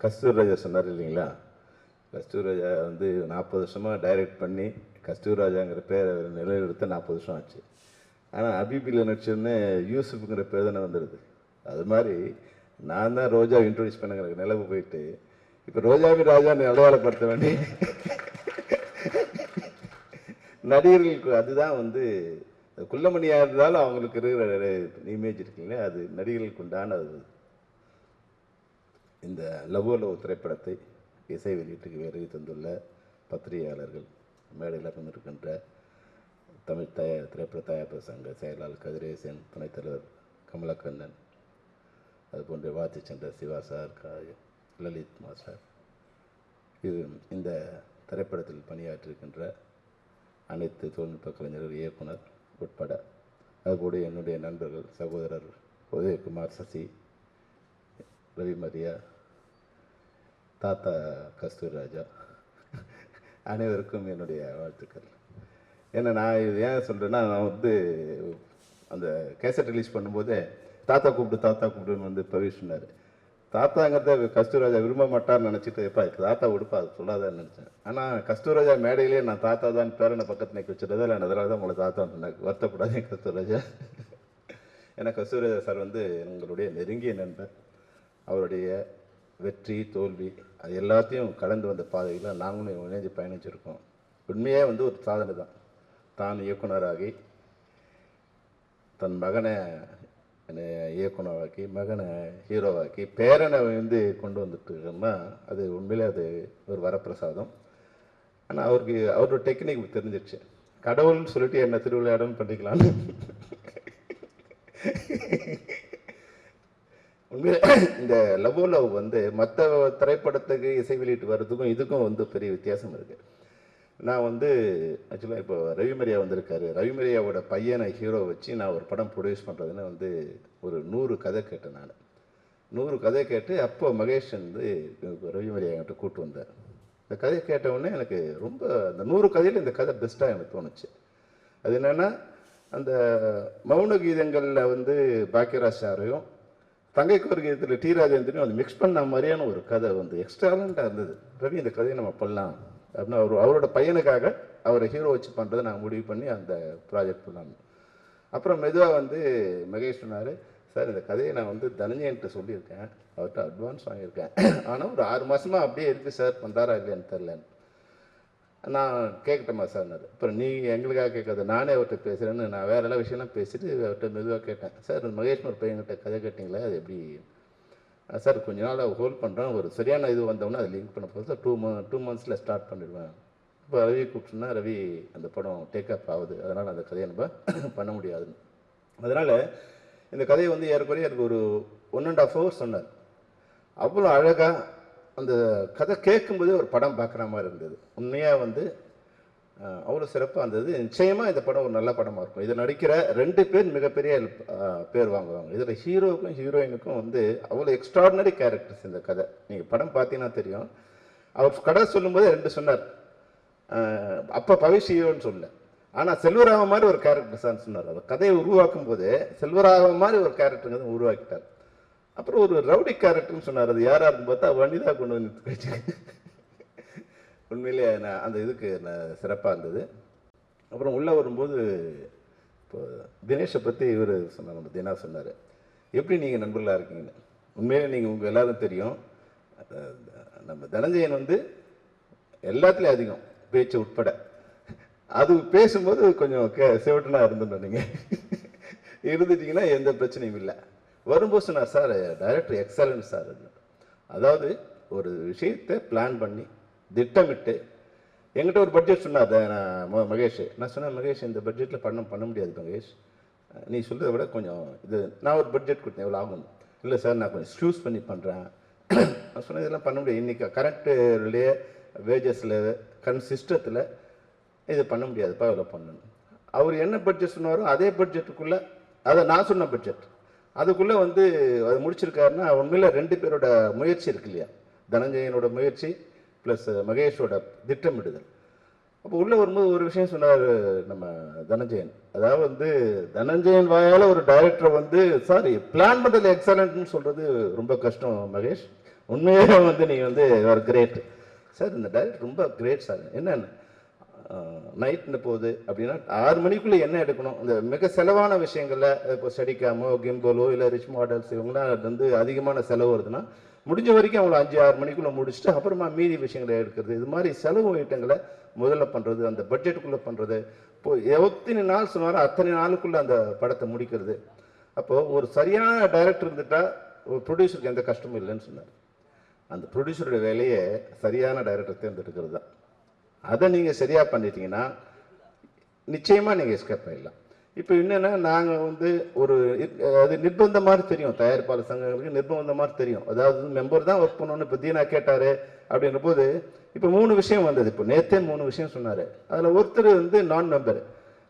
கஸ்தூர்ராஜா சொன்னார் இல்லைங்களா, கஸ்தூர்ராஜா வந்து 40 வருஷமாக டைரக்ட் பண்ணி கஸ்தூர்ராஜாங்கிற பேரை நிலைநிறுத்த 40 வருஷம் ஆச்சு. ஆனால் அபிபியில் நடிச்சோடனே யூசுஃபுங்கிற பேர் தானே வந்துடுது. அது மாதிரி நான் தான் ரோஜா இன்ட்ரோடியூஸ் பண்ணுங்கிற நிலவு போயிட்டு இப்போ ரோஜாவி ராஜான்னு அடையாளப்படுத்த வேண்டி நடிகர்களுக்கு அதுதான் வந்து குள்ளமணியாக இருந்தாலும் அவங்களுக்கு இருக்கிற இமேஜ் இருக்குங்களே, அது நடிகர்களுக்கு உண்டான அது. இந்த லவ் திரைப்படத்தை இசை வெளியீட்டுக்கு வருகை தந்துள்ள பத்திரிகையாளர்கள், மேடையில் இருக்கின்ற தமிழ் திரைப்பட தயாரிப்பு சங்க செயலாளர் கதிரேசன், துணைத் தலைவர் கமலக்கண்ணன், அதுபோன்ற வாழ்த்து சென்ற சிவா சார், லலித் மாஸ்டர், இந்த திரைப்படத்தில் பணியாற்றிருக்கின்ற அனைத்து தொழில்நுட்ப கலைஞர்கள், இயக்குனர் உட்பட, அதுபோல என்னுடைய நண்பர்கள் சகோதரர் உதயகுமார், சசி, ரவி மரியா, தாத்தா கஸ்தூர்ராஜா, அனைவருக்கும் என்னுடைய வாழ்த்துக்கள். ஏன்னா நான் இது ஏன் சொல்கிறேன்னா, நான் வந்து அந்த கேசட் ரிலீஸ் பண்ணும்போதே தாத்தா கூப்பிடுன்னு வந்து பவிஷ் சொன்னார். தாத்தாங்கிறத கஸ்தூர்ராஜா விரும்ப மாட்டார்னு நினச்சிட்டு எப்பா தாத்தா உடுப்பா அது சொல்லாதான்னு நினச்சேன். ஆனால் கஸ்தூர்ராஜா மேடையிலே நான் தாத்தா தான் பேரனை பக்கத்தில் நிற்க வச்சுட்டதா இல்லை, அதனால தான் உங்களை தாத்தா சொன்னாங்க. வருத்தப்படாதீங்க கஸ்தூர்ராஜா. ஏன்னா கஸ்தூர்ராஜா சார் வந்து எங்களுடைய நெருங்கிய நண்பர். அவருடைய வெற்றி தோல்வி அது எல்லாத்தையும் கடந்து வந்த பாதையில் நாங்களும் இணைஞ்சு பயணிச்சிருக்கோம். உண்மையே வந்து ஒரு சாதனை தான். தான் இயக்குனராகி தன் மகனை இயக்குனராக்கி, மகனை ஹீரோவாக்கி, பேரனை வந்து கொண்டு வந்துட்டுருக்கோம்னா அது உண்மையிலே அது ஒரு வரப்பிரசாதம். ஆனால் அவரோட டெக்னிக் தெரிஞ்சிடுச்சு. கடவுள்னு சொல்லிட்டு என்ன திருவிளையாடன்னு பண்ணிக்கலான்னு. உண்மையிலே இந்த லவ் வந்து மற்ற திரைப்படத்துக்கு இசை வெளியிட்டு வர்றதுக்கும் இதுக்கும் வந்து பெரிய வித்தியாசம் இருக்குது. நான் வந்து ஆக்சுவலாக இப்போ ரவிமரியா வந்திருக்காரு. ரவிமரியாவோட பையனை ஹீரோ வச்சு நான் ஒரு படம் ப்ரொடியூஸ் பண்ணுறதுன்னு வந்து ஒரு 100 கதை கேட்டேன். நான் 100 கதை கேட்டு அப்போ மகேஷ் வந்து ரவிமரியா என்கிட்ட கூப்பிட்டு வந்தார். இந்த கதை கேட்டவுடனே எனக்கு ரொம்ப அந்த 100 கதையில் இந்த கதை பெஸ்ட்டாக எனக்கு தோணுச்சு. அது என்னென்னா, அந்த மௌன கீதங்களில் வந்து பாக்கியராஜ் சாரையும் தங்கைக்கு ஒரு கீதத்தில் டி ராஜேந்திரனையும் அது மிக்ஸ் பண்ண மாதிரியான ஒரு கதை வந்து எக்ஸ்ட்ராலண்ட்டாக இருந்தது. ரவி இந்த கதையை நம்ம பண்ணலாம் அப்படின்னா அவரோட பையனுக்காக அவரை ஹீரோ வச்சு பண்ணுறதை நான் முடிவு பண்ணி அந்த ப்ராஜெக்ட் பண்ணாங்க. அப்புறம் மெதுவாக வந்து மகேஷ் சொன்னார், சார் இந்த கதையை நான் வந்து தனஞ்சயன்ட்டு சொல்லியிருக்கேன், அவர்கிட்ட அட்வான்ஸ் வாங்கியிருக்கேன், ஆனால் ஒரு 6 மாதமாக அப்படியே இருக்குது சார், பண்ணுறாரா இல்லையான்னு தெரிலன்னு. நான் கேட்கட்டேம்மா சார்னாரு. அப்புறம் நீ எங்களுக்காக கேட்காது, நானே அவர்கிட்ட பேசுகிறேன்னு நான் வேறு எல்லா விஷயம்லாம் பேசிட்டு அவர்கிட்ட மெதுவாக கேட்டேன். சார் மகேஷ் ஒரு பையன்கிட்ட கதை கேட்டிங்களே, அது எப்படி சார்? கொஞ்ச நாள் ஹோல்ட் பண்ணுறேன், ஒரு சரியான இது வந்தோன்னா அதை லிங்க் பண்ண போது சார் 2 மந்த்ஸில் ஸ்டார்ட் பண்ணிடுவேன். இப்போ ரவி கூப்பிட்டுன்னா ரவி அந்த படம் டேக்அப் ஆகுது, அதனால் அந்த கதையை நம்ம பண்ண முடியாதுன்னு. அதனால் இந்த கதையை வந்து ஏறக்குறைய எனக்கு ஒரு 1.5 hours சொன்னார். அவ்வளோ அழகாக அந்த கதை கேட்கும்போதே ஒரு படம் பார்க்குற மாதிரி இருந்தது. உண்மையாக வந்து அவ்வளோ சிறப்பாக இருந்தது. நிச்சயமாக இந்த படம் ஒரு நல்ல படமாக இருக்கும். இதில் நடிக்கிற 2 பேர் மிகப்பெரிய பேர் வாங்குவாங்க. இதில் ஹீரோவுக்கும் ஹீரோயினுக்கும் வந்து அவ்வளோ எக்ஸ்ட்ராடினரி கேரக்டர்ஸ். இந்த கதை நீங்கள் படம் பார்த்தீங்கன்னா தெரியும். அவர் கதை சொல்லும்போது 2 சொன்னார். அப்போ பவிஷ் ஹீரோன்னு சொல்லல, ஆனால் செல்வராம மாதிரி ஒரு கேரக்டர்ஸான்னு சொன்னார். அவர் கதையை உருவாக்கும் போது செல்வராம மாதிரி ஒரு கேரக்டருங்கிறத உருவாக்கிட்டார். அப்புறம் ஒரு ரவுடி கேரக்டர்னு சொன்னார். அது யாராருன்னு பார்த்தா வனிதா கொண்டு வந்து வச்சு உண்மையிலே நான் அந்த இதுக்கு நான் சிறப்பாக இருந்தது. அப்புறம் உள்ளே வரும்போது இப்போ தினேஷை பற்றி இவர் சொன்னார், நம்ம தினா சொன்னார், எப்படி நீங்கள் நண்பர்களாக இருக்கீங்கன்னு. உண்மையிலே நீங்கள் உங்கள் எல்லாரும் தெரியும், நம்ம தனஞ்சயன் வந்து எல்லாத்துலேயும் அதிகம் பேச்சு உட்பட. அது பேசும்போது கொஞ்சம் சேவட்டனாக இருந்துட்டோம். நீங்கள் இருந்துட்டீங்கன்னா எந்த பிரச்சனையும் இல்லை. வரும்போது சொன்னார், சார் டைரக்டர் எக்ஸலன்ட் சார். அதாவது ஒரு விஷயத்தை பிளான் பண்ணி திட்டமிட்டு என்கிட்ட ஒரு பட்ஜெட் சொன்னார் மகேஷ். நான் சொன்னேன், மகேஷ் இந்த பட்ஜெட்டில் பண்ண முடியாது மகேஷ், நீ சொல்கிறத விட கொஞ்சம் இது. நான் ஒரு பட்ஜெட் கொடுத்தேன், எவ்வளோ ஆகும்? இல்லை சார் நான் கொஞ்சம் ஸ்க்யூஸ் பண்ணி பண்ணுறேன். நான் சொன்னேன், இதெல்லாம் பண்ண முடியாது, இன்றைக்கி கரெக்டுலேயே வேஜஸில் சிஸ்டத்தில் இது பண்ண முடியாதுப்பா, இவ்வளோ பண்ணணும். அவர் என்ன பட்ஜெட் சொன்னாரோ அதே பட்ஜெட்டுக்குள்ளே, அதை நான் சொன்ன பட்ஜெட் அதுக்குள்ளே வந்து அது முடிச்சிருக்காருன்னா உண்மையில் 2 பேரோட முயற்சி இருக்கு இல்லையா, தனஞ்சயனோட முயற்சி ப்ளஸ் மகேஷோட திட்டமிடுதல். அப்போ உள்ளே வரும்போது ஒரு விஷயம் சொன்னார் நம்ம தனஞ்சயன். அதாவது வந்து தனஞ்சயன் வாயால் ஒரு டைரக்டரை வந்து பிளான் பண்ணுறதுல எக்ஸலண்ட்னு சொல்கிறது ரொம்ப கஷ்டம் மகேஷ். உண்மையாக வந்து நீங்கள் வந்து ஒரு கிரேட் சார். இந்த டைரக்டர் ரொம்ப கிரேட் சார். என்னென்ன நைட்னு போகுது அப்படின்னா 6 மணிக்குள்ளே என்ன எடுக்கணும், இந்த மிக செலவான விஷயங்களில் இப்போ ஸ்டடிக்காமோ கிம்போலோ இல்லை ரிச் மாடல்ஸ் இவங்களாம் வந்து அதிகமான செலவு வருதுன்னா முடிஞ்ச வரைக்கும் அவங்கள 5-6 மணிக்குள்ளே முடிச்சுட்டு அப்புறமா மீதி விஷயங்களை எடுக்கிறது. இது மாதிரி செலவு ஐட்டங்களை முதல்ல பண்ணுறது, அந்த பட்ஜெட்டுக்குள்ளே பண்ணுறது. இப்போ எத்தனை நாள் சொன்னாரோ அத்தனை நாளுக்குள்ளே அந்த படத்தை முடிக்கிறது. அப்போது ஒரு சரியான டைரக்டர் இருந்துட்டால் ஒரு ப்ரொடியூசருக்கு எந்த கஷ்டமும் இல்லைன்னு சொன்னார். அந்த ப்ரொடியூசருடைய வேலையை சரியான டைரக்டர் தேர்ந்தெடுக்கிறது தான். அதை நீங்கள் சரியாக பண்ணிட்டீங்கன்னா நிச்சயமாக நீங்கள் எஸ்கேப் ஆகிடலாம். இப்போ என்னென்னா நாங்கள் வந்து ஒரு அது நிர்பந்தம் மாதிரி தெரியும், தயாரிப்பாளர் சங்கங்களுக்கு நிர்பந்தம் மாதிரி தெரியும். அதாவது மெம்பர் தான் ஒர்க் பண்ணணும்னு இப்போ தீனா கேட்டார் அப்படின்ற போது இப்போ 3 விஷயம் வந்தது. இப்போ நேற்றே 3 விஷயம் சொன்னார். அதில் ஒருத்தர் வந்து நான் மெம்பர்,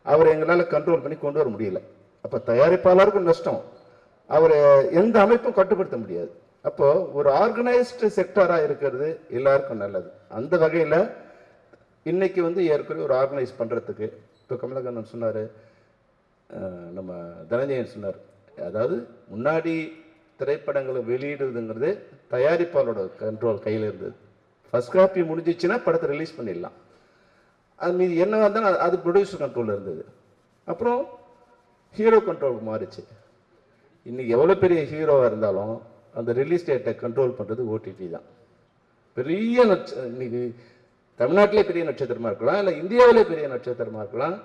அவரை எங்களால் கண்ட்ரோல் பண்ணி கொண்டு வர முடியல. அப்போ தயாரிப்பாளருக்கும் நஷ்டம், அவரை எந்த அமைப்பும் கட்டுப்படுத்த முடியாது. அப்போது ஒரு ஆர்கனைஸ்டு செக்டராக இருக்கிறது எல்லாருக்கும் நல்லது. அந்த வகையில் இன்னைக்கு வந்து ஏற்கனவே ஒரு ஆர்கனைஸ் பண்ணுறதுக்கு இப்போ கமலக்கண்ணன் சொன்னார், நம்ம தனஞ்சயன் சொன்னார். அதாவது முன்னாடி திரைப்படங்களை வெளியிடுவதுங்கிறது தயாரிப்பாளரோட கண்ட்ரோல் கையில் இருந்தது. ஃபர்ஸ்ட் காப்பி முடிஞ்சிச்சுன்னா படத்தை ரிலீஸ் பண்ணிடலாம். அது மீது என்ன இருந்தாலும் அது ப்ரொடியூசர் கண்ட்ரோலில் இருந்தது. அப்புறம் ஹீரோ கண்ட்ரோலுக்கு மாறிச்சு. இன்றைக்கி எவ்வளோ பெரிய ஹீரோவாக இருந்தாலும் அந்த ரிலீஸ் டேட்டை கண்ட்ரோல் பண்ணுறது ஓடிடி தான். பெரிய இன்னைக்கு தமிழ்நாட்டிலே பெரிய நட்சத்திரமாக இருக்கலாம், இல்லை இந்தியாவிலே பெரிய நட்சத்திரமாக இருக்கலாம்.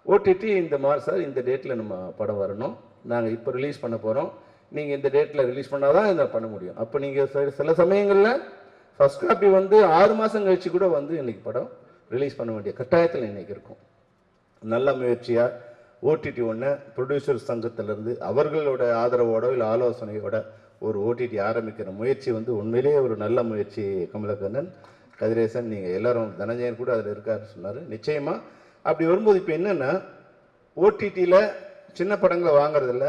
ஓடிடி இந்த மாதிரி சார் இந்த டேட்டில் நம்ம படம் வரணும், நாங்கள் இப்போ ரிலீஸ் பண்ண போகிறோம், நீங்கள் இந்த டேட்டில் ரிலீஸ் பண்ணால் தான் இதை பண்ண முடியும். அப்போ நீங்கள் சில சமயங்களில் ஃபர்ஸ்ட் காப்பி வந்து 6 மாதம் கழிச்சு கூட வந்து இன்றைக்கி படம் ரிலீஸ் பண்ண வேண்டிய கட்டாயத்தில் இன்றைக்கி இருக்கும். நல்ல முயற்சியாக ஓடிடி ஒன்று ப்ரொடியூசர் சங்கத்திலேருந்து அவர்களோட ஆதரவோட இல்லை ஆலோசனையோட ஒரு ஓடிடி ஆரம்பிக்கிற முயற்சி வந்து உண்மையிலேயே ஒரு நல்ல முயற்சி. கமலக்கண்ணன், கதிரேசன், நீங்கள் எல்லாரும், தனஞ்சயன் கூட அதில் இருக்காருன்னு சொன்னார். நிச்சயமாக அப்படி வரும்போது இப்போ என்னென்னா ஓடிடியில் சின்ன படங்களை வாங்குறதில்ல,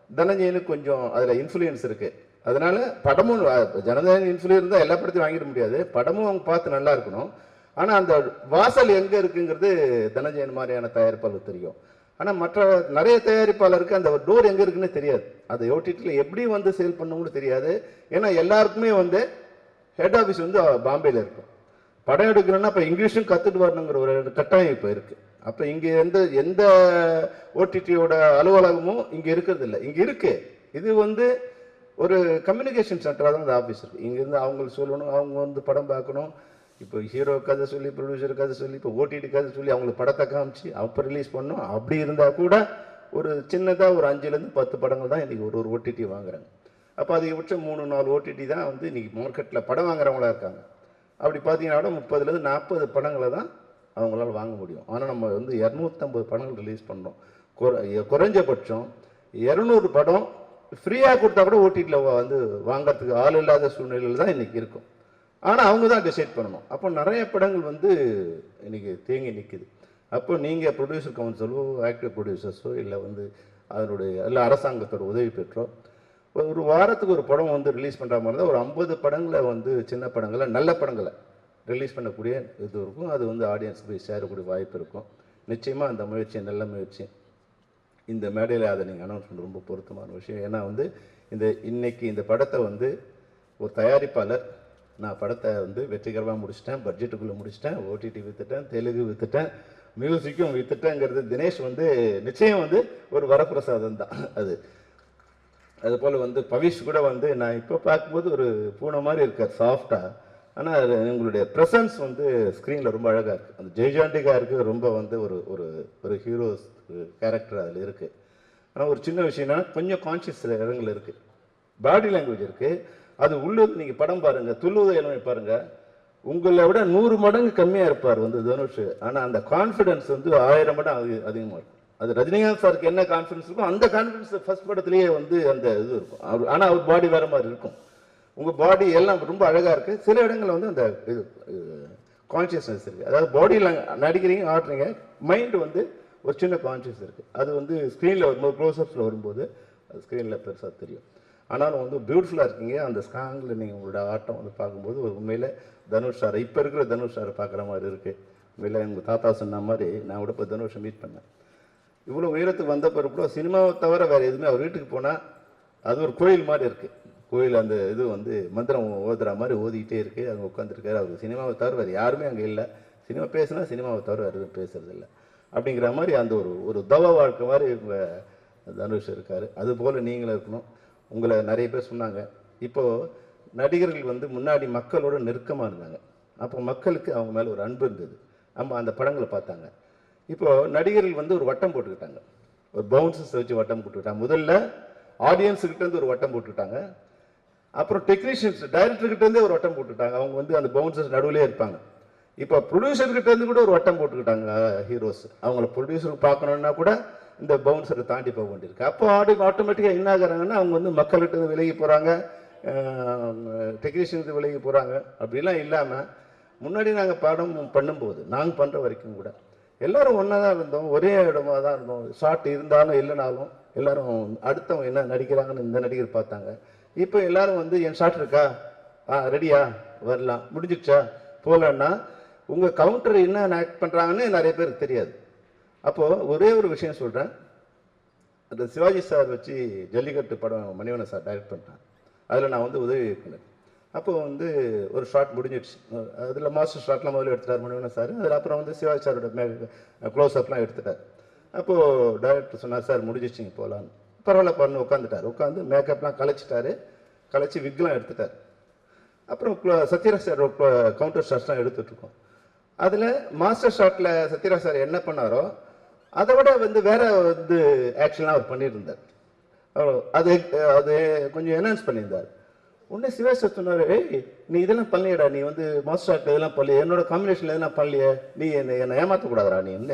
தனஞ்சயனுக்கு கொஞ்சம் அதில் இன்ஃப்ளூயன்ஸ் இருக்குது. அதனால் படமும் ஜனதன் இன்ஃப்ளூயன்ஸ் தான் எல்லா படத்தையும் வாங்கிட முடியாது, படமும் அவங்க பார்த்து நல்லா இருக்கணும். ஆனால் அந்த வாசல் எங்கே இருக்குங்கிறது தனஞ்சயன் மாதிரியான தயாரிப்பாளருக்கு தெரியும். ஆனால் மற்ற நிறைய தயாரிப்பாளருக்கு அந்த டோர் எங்கே இருக்குன்னு தெரியாது. அது ஓடிடியில் எப்படி வந்து சேல் பண்ணணும்னு தெரியாது. ஏன்னா எல்லாருக்குமே வந்து ஹெட் ஆஃபீஸ் வந்து பாம்பேயில் இருக்கும். படம் எடுக்கணும்னா இப்போ இங்கிலீஷும் கற்றுட்டு வரணுங்கிற ஒரு கட்டாயம் இப்போ இருக்குது. அப்போ இங்கே எந்த ஓடிடியோட அலுவலகமும் இங்கே இருக்கிறது இல்லை. இங்கே இருக்குது, இது வந்து ஒரு கம்யூனிகேஷன் சென்டராக தான் இந்த ஆஃபீஸ் இருக்குது. இங்கேருந்து அவங்களுக்கு சொல்லணும், அவங்க வந்து படம் பார்க்கணும். இப்போ ஹீரோ கதை சொல்லி, ப்ரொடியூசர் கதை சொல்லி, இப்போ ஓடிடி கதை சொல்லி அவங்களுக்கு படத்தை காமிச்சு அப்போ ரிலீஸ் பண்ணணும். அப்படி இருந்தால் கூட ஒரு சின்னதாக ஒரு 5லேருந்து 10 படங்கள் தான் இன்றைக்கி ஒரு ஓடிடி வாங்குறாங்க. அப்போ அதிகபட்சம் 3-4 ஓடிடி தான் வந்து இன்றைக்கி மார்க்கெட்டில் படம் வாங்குறவங்களா இருக்காங்க. அப்படி பார்த்தீங்கன்னா கூட 30லேருந்து 40 படங்களை தான் அவங்களால வாங்க முடியும். ஆனால் நம்ம வந்து 250 படங்கள் ரிலீஸ் பண்ணோம். குறைஞ்சபட்சம் 200 படம் ஃப்ரீயாக கொடுத்தா கூட ஓடிடியில் வந்து வாங்கிறதுக்கு ஆள் இல்லாத சூழ்நிலையில் தான் இன்றைக்கி இருக்கும். ஆனால் அவங்க தான் டிசைட் பண்ணணும். அப்போ நிறைய படங்கள் வந்து இன்றைக்கி தேங்கி நிற்குது. அப்போ நீங்கள் ப்ரொடியூசர் கவுன்சிலோ ஆக்டிவ் ப்ரொடியூசர்ஸோ இல்லை வந்து அதனுடைய இல்லை அரசாங்கத்தோட உதவி பெற்றோ ஒரு வாரத்துக்கு ஒரு படம் வந்து ரிலீஸ் பண்ணுற மாதிரி தான் ஒரு 50 படங்களை வந்து சின்ன படங்களை நல்ல படங்களை ரிலீஸ் பண்ணக்கூடிய இது இருக்கும். அது வந்து ஆடியன்ஸுக்கு போய் சேரக்கூடிய வாய்ப்பு இருக்கும். நிச்சயமாக அந்த முயற்சி நல்ல முயற்சி. இந்த மேடையில் அதை நீங்கள் அனௌன்ஸ் பண்ண ரொம்ப பொருத்தமான விஷயம். ஏன்னா வந்து இன்னைக்கு இந்த படத்தை வந்து ஒரு தயாரிப்பாளர், நான் படத்தை வந்து வெற்றிகரமாக முடிச்சிட்டேன், பட்ஜெட்டுக்குள்ளே முடிச்சிட்டேன், ஓடிடி விற்றுட்டேன், தெலுங்கு விற்றுட்டேன், மியூசிக்கும் விற்றுட்டேங்கிறது தினேஷ் வந்து நிச்சயம் வந்து ஒரு வரப்பிரசாதம் தான். அதுபோல் வந்து பவிஷ் கூட வந்து நான் இப்போ பார்க்கும்போது ஒரு பூனை மாதிரி இருக்கார் சாஃப்டாக. ஆனால் உங்களுடைய ப்ரெசன்ஸ் வந்து ஸ்க்ரீனில் ரொம்ப அழகாக இருக்குது. அந்த ஜெய்ஜாண்டிகாருக்கு ரொம்ப வந்து ஒரு ஒரு ஒரு ஹீரோஸ் கேரக்டர் அதில் இருக்குது. ஆனால் ஒரு சின்ன விஷயம்னா கொஞ்சம் கான்ஷியஸ் இடங்கள் இருக்குது, பாடி லாங்குவேஜ் இருக்குது. அது உள்ளது நீங்கள் படம் பாருங்கள், துள்ளுவதை எல்லாமே பாருங்கள், உங்களை விட 100 மடங்கு கம்மியாக இருப்பார் வந்து தனுஷ். ஆனால் அந்த கான்ஃபிடென்ஸ் வந்து 1000 மடங்கு அதிகமாக இருக்கும். அது ரஜினிகாந்த் சாருக்கு என்ன கான்ஃபிடன்ஸ் இருக்கும் அந்த கான்ஃபிடன்ஸ் ஃபர்ஸ்ட் படத்துலேயே வந்து அந்த இது இருக்கும். ஆனால் அவர் பாடி வேறு மாதிரி இருக்கும். உங்கள் பாடி எல்லாம் ரொம்ப அழகாக இருக்குது. சில இடங்களில் வந்து அந்த இது கான்ஷியஸ்னஸ் இருக்குது. அதாவது பாடியில் நடிக்கிறீங்க, ஆடுறீங்க, மைண்டு வந்து ஒரு சின்ன கான்ஷியஸ் இருக்குது. அது வந்து ஸ்க்ரீனில் வரும்போது, க்ளோஸ்அப்ஸில் வரும்போது அது ஸ்க்ரீனில் பெருசாக தெரியும். ஆனாலும் வந்து பியூட்டிஃபுல்லாக இருக்கீங்க. அந்த ஸ்காங்கில் நீங்கள் உங்களோட ஆட்டம் வந்து பார்க்கும்போது ஒரு உண்மையில் தனுஷ் சாரை, இப்போ இருக்கிற தனுஷ் சாரை பார்க்குற மாதிரி இருக்குது. உண்மையில் எங்கள் தாத்தா சொன்ன மாதிரி நான் கூட இப்போ தனுஷை மீட் பண்ணேன். இவ்வளோ உயரத்துக்கு வந்த பிறகு கூட சினிமாவை தவிர வேறு எதுவுமே அவர் வீட்டுக்கு போனால் அது ஒரு கோயில் மாதிரி இருக்குது. கோயில் அந்த இது வந்து மந்திரம் ஓதுற மாதிரி ஓதிக்கிட்டே இருக்கு. அங்கே உட்காந்துருக்காரு. அவர் சினிமாவை தவிர வேறு யாருமே அங்கே இல்லை. சினிமா பேசுனா சினிமாவை தவிர வேறு எதுவும் பேசுறது இல்லை அப்படிங்கிற மாதிரி அந்த ஒரு தவ வாழ்க்கை மாதிரி இவங்க தனுஷ் இருக்கார். அதுபோல் நீங்களும் இருக்கணும். உங்களை நிறைய பேர் சொன்னாங்க. இப்போது நடிகர்கள் வந்து முன்னாடி மக்களோட நெருக்கமாக இருந்தாங்க. அப்போ மக்களுக்கு அவங்க மேலே ஒரு அன்பு இருந்தது. நம்ம அந்த படங்களை பார்த்தாங்க. இப்போது நடிகர்கள் வந்து ஒரு வட்டம் போட்டுக்கிட்டாங்க. ஒரு பவுன்சர்ஸ் வச்சு வட்டம் போட்டுக்கிட்டாங்க. முதல்ல ஆடியன்ஸுக்கிட்டேருந்து ஒரு வட்டம் போட்டுக்கிட்டாங்க. அப்புறம் டெக்னீஷியன்ஸ் டைரக்டர்கிட்டேருந்தே ஒரு வட்டம் போட்டுக்கிட்டாங்க. அவங்க வந்து அந்த பவுன்சர்ஸ் நடுவிலே இருப்பாங்க. இப்போ ப்ரொடியூசர்கிட்டேருந்து கூட ஒரு வட்டம் போட்டுக்கிட்டாங்க ஹீரோஸ். அவங்கள ப்ரொடியூசருக்கு பார்க்கணுன்னா கூட இந்த பவுன்சரை தாண்டி போக வேண்டியிருக்கு. அப்போ ஆட்டோமேட்டிக்காக என்ன ஆகுறாங்கன்னா அவங்க வந்து மக்கள்கிட்ட விலகி போகிறாங்க, டெக்னீஷியனுக்கு விலகி போகிறாங்க. அப்படிலாம் இல்லாமல் முன்னாடி நாங்கள் படம் பண்ணும்போது நாங்கள் பண்ணுற வரைக்கும் கூட எல்லோரும் ஒன்றா தான் இருந்தோம், ஒரே இடமாக தான் இருந்தோம். ஷார்ட் இருந்தாலும் இல்லைனாலும் எல்லோரும் அடுத்தவங்க என்ன நடிக்கிறாங்கன்னு இந்த நடிகர் பார்த்தாங்க. இப்போ எல்லோரும் வந்து என் ஷார்ட் இருக்கா, ரெடியா, வரலாம், முடிஞ்சிடுச்சா, போகலன்னா உங்கள் கவுண்டர் என்ன ஆக்ட் பண்ணுறாங்கன்னு நிறைய பேருக்கு தெரியாது. அப்போது ஒரே ஒரு விஷயம் சொல்கிறேன். அந்த சிவாஜி சார் வச்சு ஜல்லிக்கட்டு படம் மணிவண்ணன் சார் டைரக்ட் பண்ணுறேன். அதில் நான் வந்து உதவி இயக்குனர். அப்போது வந்து ஒரு ஷார்ட் முடிஞ்சிடுச்சு. அதில் மாஸ்டர் ஷார்ட்லாம் முதல்ல எடுத்துட்டார் மணிவண்ணன் சார். அதில் அப்புறம் வந்து சிவாஜி சாரோட க்ளோஸ் அப்லாம் எடுத்துட்டார். அப்போது டைரக்டர் சொன்னார், சார் முடிஞ்சிடுச்சிங்க போகலான்னு. பரவாயில்ல பண்ணு உட்காந்துட்டார். உட்காந்து மேக்கப்லாம் கலைச்சிட்டாரு. கலைச்சி விக்லாம் எடுத்துட்டார். அப்புறம் சத்யராஜ் சார் கவுண்டர் ஷாட்ஸ்லாம் எடுத்துகிட்ருக்கோம். அதில் மாஸ்டர் ஷாட்டில் சத்யராஜ் சார் என்ன பண்ணாரோ அதை விட வந்து வேற வந்து ஆக்ஷன்லாம் அவர் பண்ணியிருந்தார். அது அது கொஞ்சம் என்ஹான்ஸ் பண்ணியிருந்தார். உடனே சிவாஜி சார் சொன்னார், ஏய் நீ இதெல்லாம் பண்ணலையடா, நீ வந்து மாஸ்டர் ஷாட்டில் இதெல்லாம் பண்ணலையே, என்னோட காம்பினேஷனில் எதெல்லாம் பண்ணலையே, நீ என்னை ஏமாற்றக்கூடாதா நீ என்ன.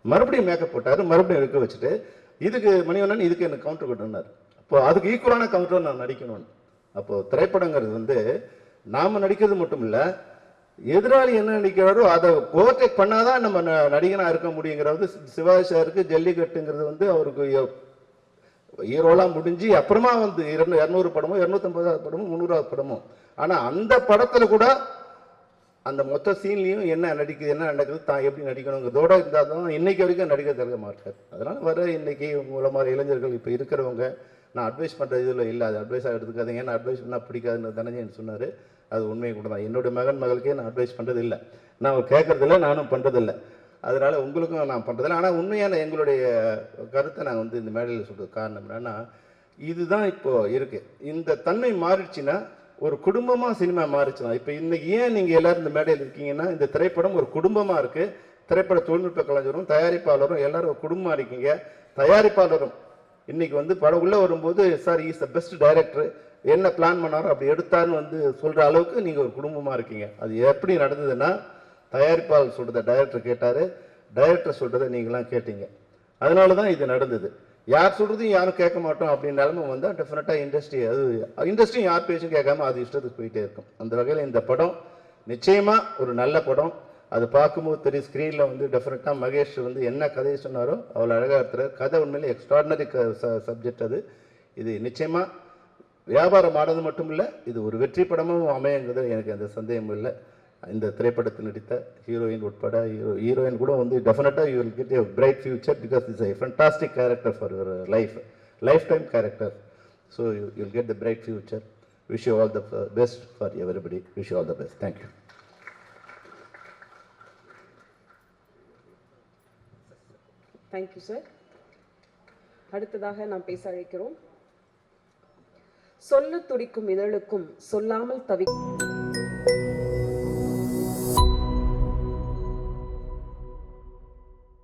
மறுபடியும் மேக்கப் போட்டார். மறுபடியும் இருக்க வச்சுட்டு இதுக்கு மணிவண்ணன் இதுக்கு எனக்கு கவுண்டர் கொண்டுனார். அப்போ அதுக்கு ஈக்குவலான கவுண்டர் நான் நடிக்கணும்னு. அப்போது திரைப்படங்கிறது வந்து நாம் நடிக்கிறது மட்டும் இல்லை, எதிராளி என்ன நடிக்கிறாரோ அதை ஓவர்டேக் பண்ணாதான் நம்ம நடிகனாக இருக்க முடியுங்கிறது. சிவாஜி சாருக்கு ஜல்லிக்கட்டுங்கிறது வந்து அவருக்கு ஹீரோலாம் முடிஞ்சு அப்புறமா வந்து 200 படமோ 250 படமோ 300 படமோ. ஆனால் அந்த படத்தில் கூட அந்த மொத்த சீன்லையும் என்ன நடிக்குது, என்ன நடக்குது, தான் எப்படி நடிக்கணுங்கிறதோட இருந்தால் தான் இன்னைக்கு வரைக்கும் நடிக்க தருக மாட்டார். அதனால் வர இன்னைக்கு உங்களை மாதிரி இளைஞர்கள் இப்போ இருக்கிறவங்க நான் அட்வைஸ் பண்ணுற இதில் இல்லை, அது அட்வைஸாக எடுத்துக்காதீங்க. ஏன்னா அட்வைஸ் பண்ணால் பிடிக்காதுன்னு தனஞ்சயன் சொன்னார். அது உண்மையை கூட தான். என்னுடைய மகளுக்கே நான் அட்வைஸ் பண்ணுறது இல்லை, நான் கேட்கறதில்ல, நானும் பண்ணுறதில்லை. அதனால் உங்களுக்கும் நான் பண்ணுறதில்லை. ஆனால் உண்மையான எங்களுடைய கருத்தை நான் வந்து இந்த மேடையில் சொல்கிறது காரணம் என்னன்னா, இதுதான் இப்போது இருக்குது. இந்த தன்மை மாறிடுச்சுன்னா ஒரு குடும்பமாக சினிமா மாறிச்சுனா. இப்போ இன்னைக்கு ஏன் நீங்கள் எல்லோரும் இந்த மேடையில் இருக்கீங்கன்னா, இந்த திரைப்படம் ஒரு குடும்பமாக இருக்குது. திரைப்பட தொழில்நுட்ப கலைஞரும் தயாரிப்பாளரும் எல்லோரும் ஒரு குடும்பமாக இருக்கீங்க. தயாரிப்பாளரும் இன்னைக்கு வந்து படம் உள்ளே வரும்போது sir is the best director, என்ன பிளான் பண்ணாரோ அப்படி எடுத்தாருன்னு வந்து சொல்கிற அளவுக்கு நீங்கள் ஒரு குடும்பமாக இருக்கீங்க. அது எப்படி நடந்ததுன்னா, தயாரிப்பாளர் சொல்கிறத டைரக்டர் கேட்டார், டைரக்டர் சொல்கிறத நீங்களாம் கேட்டீங்க. அதனால தான் இது நடந்தது. யார் சொல்கிறதையும் யாரும் கேட்க மாட்டோம் அப்படின்னு நிலைமை வந்தால் டெஃபினட்டாக இண்டஸ்ட்ரியும் யார் பேச்சும் கேட்காம அது இஷ்டத்துக்கு போயிட்டே இருக்கும். அந்த வகையில் இந்த படம் நிச்சயமாக ஒரு நல்ல படம். அது பார்க்கும்போது தெரியும். ஸ்க்ரீனில் வந்து டெஃபினட்டாக மகேஷ் வந்து என்ன கதையை சொன்னாரோ அவ்வளோ அழகாக இருக்கிறார். கதை உண்மையிலே எக்ஸ்ட்ராடினரி சப்ஜெக்ட். அது இது நிச்சயமாக வியாபாரம் ஆனது மட்டும் இல்லை, இது ஒரு வெற்றி படமும் அமையுங்கிறது எனக்கு அந்த சந்தேகம் இல்லை. இந்த திரைப்படத்தில் நடித்த ஹீரோயின் உட்பட ஹீரோயின் கூட வந்து டெஃபினட்டாக you will get a bright future because it's a fantastic character for your lifetime character. So you will get the bright future. Wish you all the best for everybody. Wish you all the best. Thank you. Thank you sir. அடுத்ததாக நாம் பேச அழைக்கிறோம். சொல்ல துடிக்கும் இதழுக்கும் சொல்லாமல் தவி